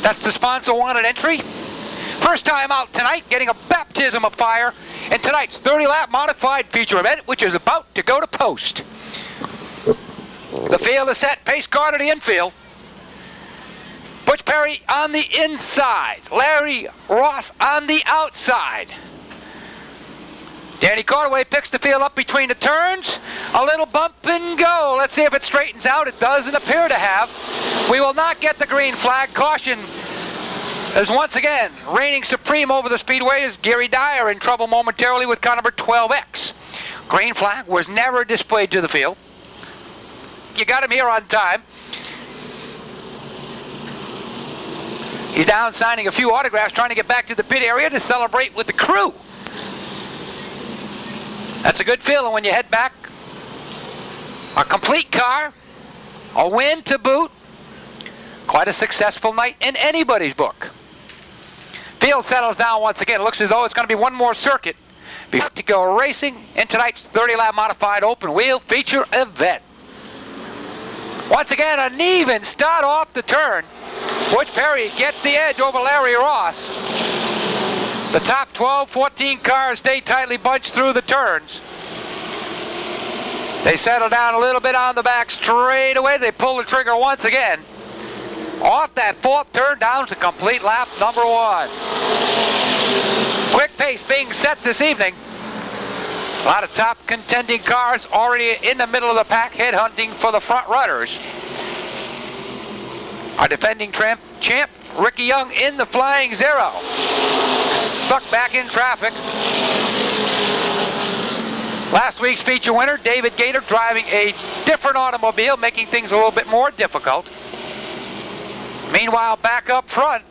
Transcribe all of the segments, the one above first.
That's the sponsor wanted entry. First time out tonight, getting a baptism of fire in tonight's 30-lap modified feature event, which is about to go to post. The field is set, pace car to the infield. Butch Perry on the inside, Larry Ross on the outside. Danny Cardaway picks the field up between the turns. A little bump and go. Let's see if it straightens out. It doesn't appear to have. We will not get the green flag. Caution is once again reigning supreme over the speedway as Gary Dyer in trouble momentarily with car number 12X. Green flag was never displayed to the field. You got him here on time. He's down signing a few autographs, trying to get back to the pit area to celebrate with the crew. That's a good feeling when you head back. A complete car, a win to boot. Quite a successful night in anybody's book. Field settles down once again. It looks as though it's going to be one more circuit before to go racing in tonight's 30-lap modified open wheel feature event. Once again, an even start off the turn. Butch Perry gets the edge over Larry Ross. The top 12, 14 cars stay tightly bunched through the turns. They settle down a little bit on the back straight away. They pull the trigger once again. Off that fourth turn down to complete lap number 1. Quick pace being set this evening. A lot of top contending cars already in the middle of the pack, headhunting for the front runners. Our defending champ, Ricky Young, in the flying zero. Stuck back in traffic. Last week's feature winner, David Gator, driving a different automobile, making things a little bit more difficult. Meanwhile, back up front,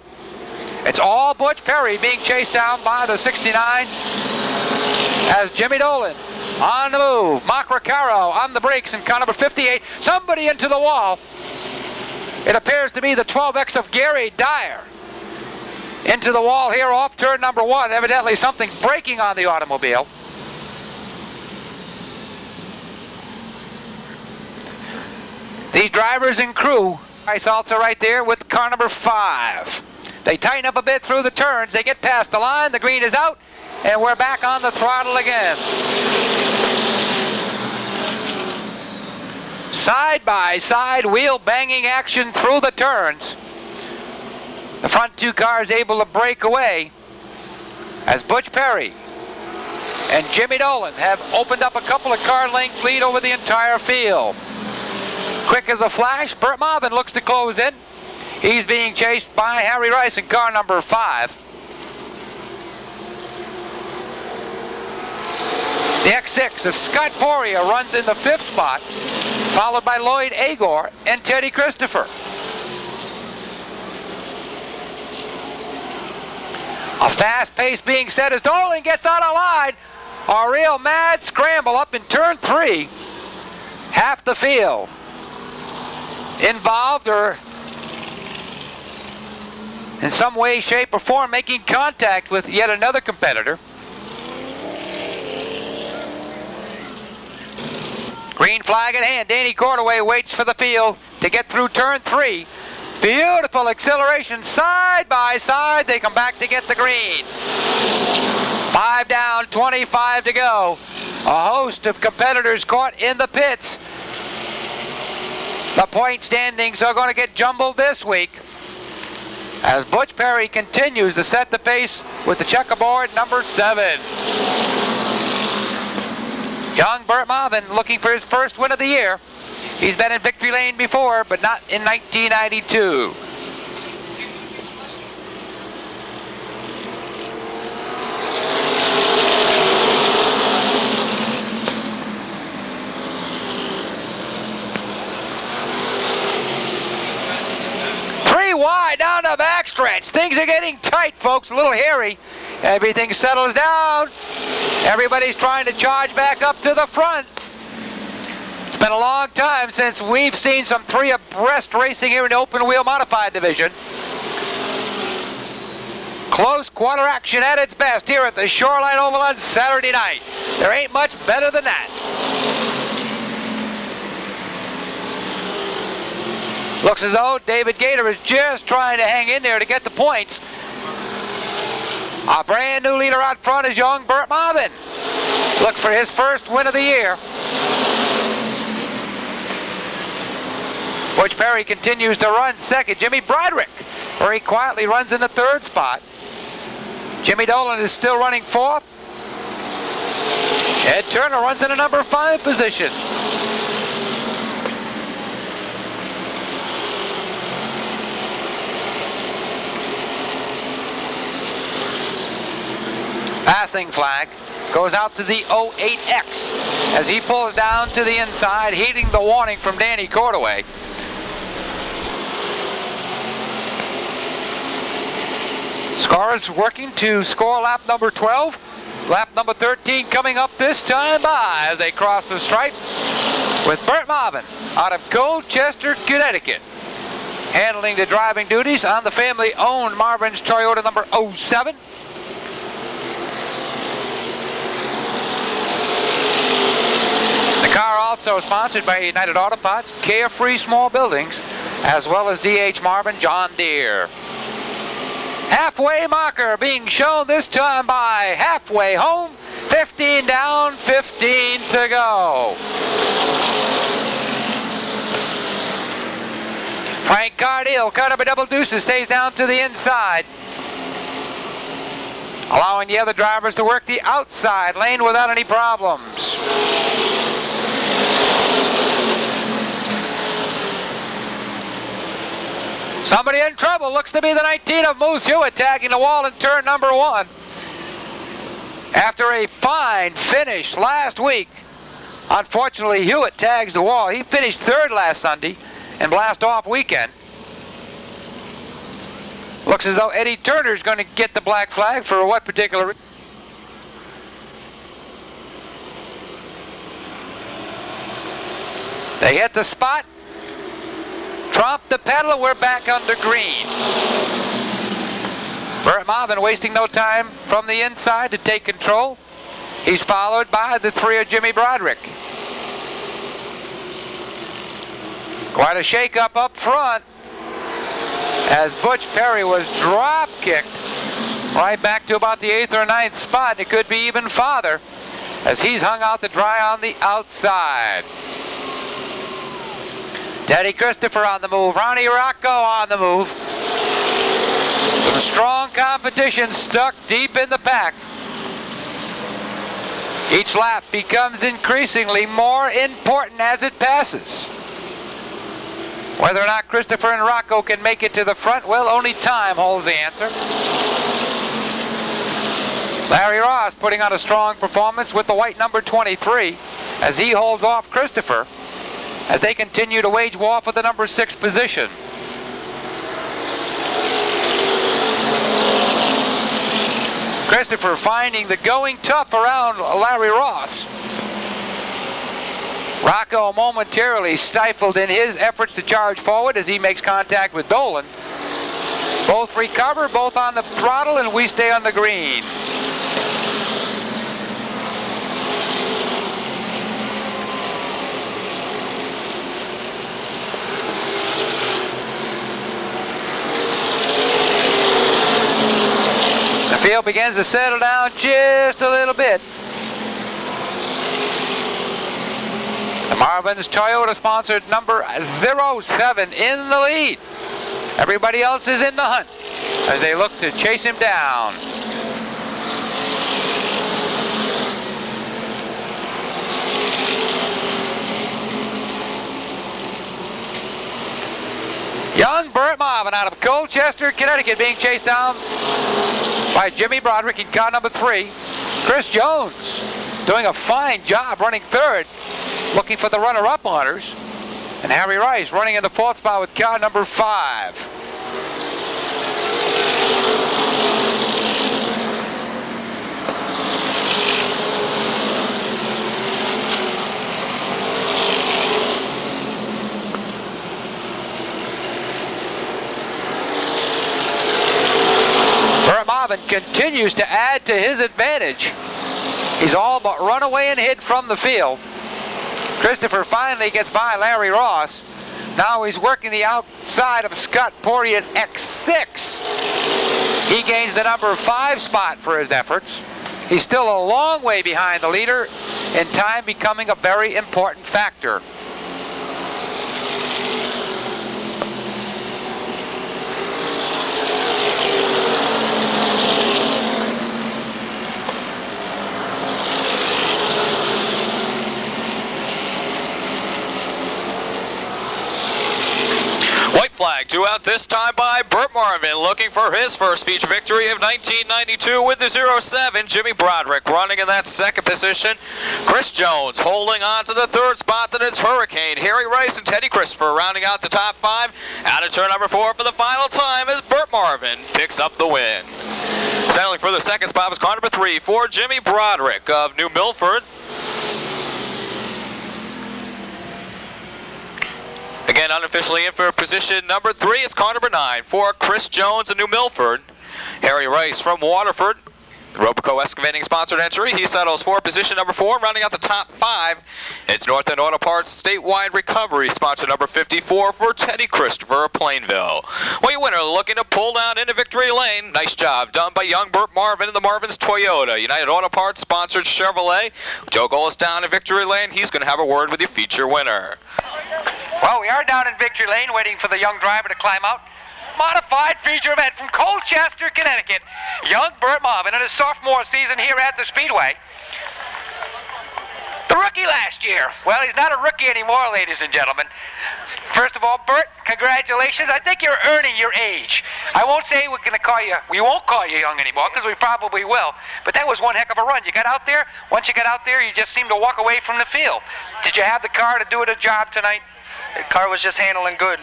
it's all Butch Perry being chased down by the 69 as Jimmy Dolan on the move. Mark Recaro on the brakes in car number 58. Somebody into the wall. It appears to be the 12X of Gary Dyer. Into the wall here off turn number 1. Evidently something breaking on the automobile. These drivers and crew, Ice also right there with car number 5. They tighten up a bit through the turns. They get past the line. The green is out. And we're back on the throttle again. Side by side wheel banging action through the turns. The front two cars able to break away as Butch Perry and Jimmy Dolan have opened up a couple of car length lead over the entire field. Quick as a flash, Bert Marvin looks to close in. He's being chased by Harry Rice in car number 5. The X6 of Scott Poirier runs in the 5th spot, followed by Lloyd Agor and Teddy Christopher. A fast pace being set as Dolan gets out of line. A real mad scramble up in turn 3. Half the field involved or in some way, shape, or form making contact with yet another competitor. Green flag in hand. Danny Cordaway waits for the field to get through turn 3. Beautiful acceleration side by side. They come back to get the green. 5 down, 25 to go. A host of competitors caught in the pits. The point standings are going to get jumbled this week as Butch Perry continues to set the pace with the checkerboard number 7. Young Bert Marvin looking for his first win of the year. He's been in victory lane before, but not in 1992. Wide down the backstretch. Things are getting tight, folks, a little hairy. Everything settles down. Everybody's trying to charge back up to the front. It's been a long time since we've seen some 3 abreast racing here in the open wheel modified division. Close quarter action at its best here at the Shoreline Oval on Saturday night. There ain't much better than that. Looks as though David Gator is just trying to hang in there to get the points. A brand new leader out front is young Bert Marvin. Looks for his first win of the year. Butch Perry continues to run second. Jimmy Broderick very quietly runs in the third spot. Jimmy Dolan is still running fourth. Ed Turner runs in a number 5 position. Passing flag goes out to the 08X as he pulls down to the inside, heeding the warning from Danny Cordaway. Scorers working to score lap number 12. Lap number 13 coming up this time by as they cross the stripe with Bert Marvin out of Colchester, Connecticut, handling the driving duties on the family-owned Marvin's Toyota number 07. The car also sponsored by United Auto Parts, Carefree Small Buildings, as well as D.H. Marvin John Deere. Halfway marker being shown this time by Halfway Home. 15 down, 15 to go. Frank Cardiel, cut up a double deuces, stays down to the inside, allowing the other drivers to work the outside lane without any problems. Somebody in trouble. Looks to be the 19 of Moose Hewitt tagging the wall in turn number 1. After a fine finish last week, unfortunately Hewitt tags the wall. He finished 3rd last Sunday in Blast Off weekend. Looks as though Eddie Turner's going to get the black flag for what particular reason? They hit the spot. Trump the pedal, and we're back under green. Bert Marvin wasting no time from the inside to take control. He's followed by the 3 of Jimmy Broderick. Quite a shake-up up front as Butch Perry was drop-kicked right back to about the 8th or 9th spot. And it could be even farther as he's hung out to dry on the outside. Teddy Christopher on the move. Ronnie Rocco on the move. Some strong competition stuck deep in the pack. Each lap becomes increasingly more important as it passes. Whether or not Christopher and Rocco can make it to the front, well, only time holds the answer. Larry Ross putting on a strong performance with the white number 23 as he holds off Christopher as they continue to wage war for the number 6 position. Christopher finding the going tough around Larry Ross. Rocco momentarily stifled in his efforts to charge forward as he makes contact with Dolan. Both recover, both on the throttle, and we stay on the green. The field begins to settle down just a little bit. The Marvin's Toyota sponsored number 07 in the lead. Everybody else is in the hunt as they look to chase him down. Young Bert Marvin out of Colchester, Connecticut, being chased down by Jimmy Broderick in car number 3. Chris Jones doing a fine job running 3rd, looking for the runner-up honors. And Harry Rice running in the 4th spot with car number 5. Marvin continues to add to his advantage. He's all but run away and hid from the field. Christopher finally gets by Larry Ross, Now he's working the outside of Scott Porteous X6. He gains the number 5 spot for his efforts. He's still a long way behind the leader, in time becoming a very important factor. White flag due out this time by Bert Marvin, looking for his first feature victory of 1992 with the 07. Jimmy Broderick running in that second position. Chris Jones holding on to the 3rd spot. Then it's Hurricane, Harry Rice, and Teddy Christopher rounding out the top 5. Out of turn number 4 for the final time as Bert Marvin picks up the win. Settling for the 2nd spot was car number 3 for Jimmy Broderick of New Milford. Again, unofficially in for position number 3, it's car number 9 for Chris Jones of New Milford. Harry Rice from Waterford, Robico Excavating sponsored entry. He settles for position number 4, rounding out the top 5. It's North End Auto Parts Statewide Recovery, sponsor number 54 for Teddy Christopher of Plainville. Well, your winner looking to pull down into victory lane. Nice job done by young Bert Marvin and the Marvin's Toyota. United Auto Parts sponsored Chevrolet. Joe Golis down in victory lane. He's going to have a word with your feature winner. Well, we are down in victory lane waiting for the young driver to climb out. Modified feature event from Colchester, Connecticut. Young Bert Marvin in his sophomore season here at the Speedway. The rookie last year. Well, he's not a rookie anymore, ladies and gentlemen. First of all, Bert, congratulations. I think you're earning your age. I won't say we won't call you young anymore, because we probably will. But that was one heck of a run. You got out there. Once you got out there, you just seemed to walk away from the field. Did you have the car to do it a job tonight? The car was just handling good.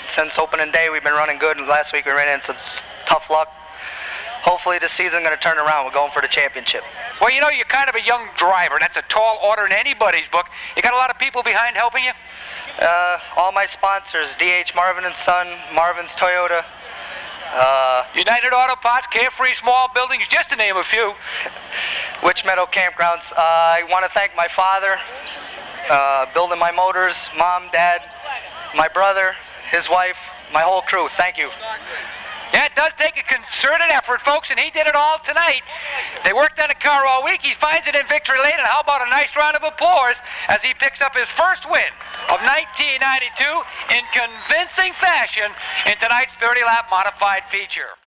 Since opening day, we've been running good. Last week we ran into some tough luck. Hopefully this season going to turn around. We're going for the championship. Well, you know, you're kind of a young driver. That's a tall order in anybody's book. You got a lot of people behind helping you? All my sponsors, DH Marvin & Son, Marvin's Toyota. United Auto Parts, Carefree Small Buildings, just to name a few. Witch Meadow Campgrounds. I want to thank my father, building my motors, mom, dad, my brother, his wife, my whole crew. Thank you. Yeah, it does take a concerted effort, folks, and he did it all tonight. They worked on the car all week. He finds it in victory lane, and how about a nice round of applause as he picks up his first win of 1992 in convincing fashion in tonight's 30-lap modified feature.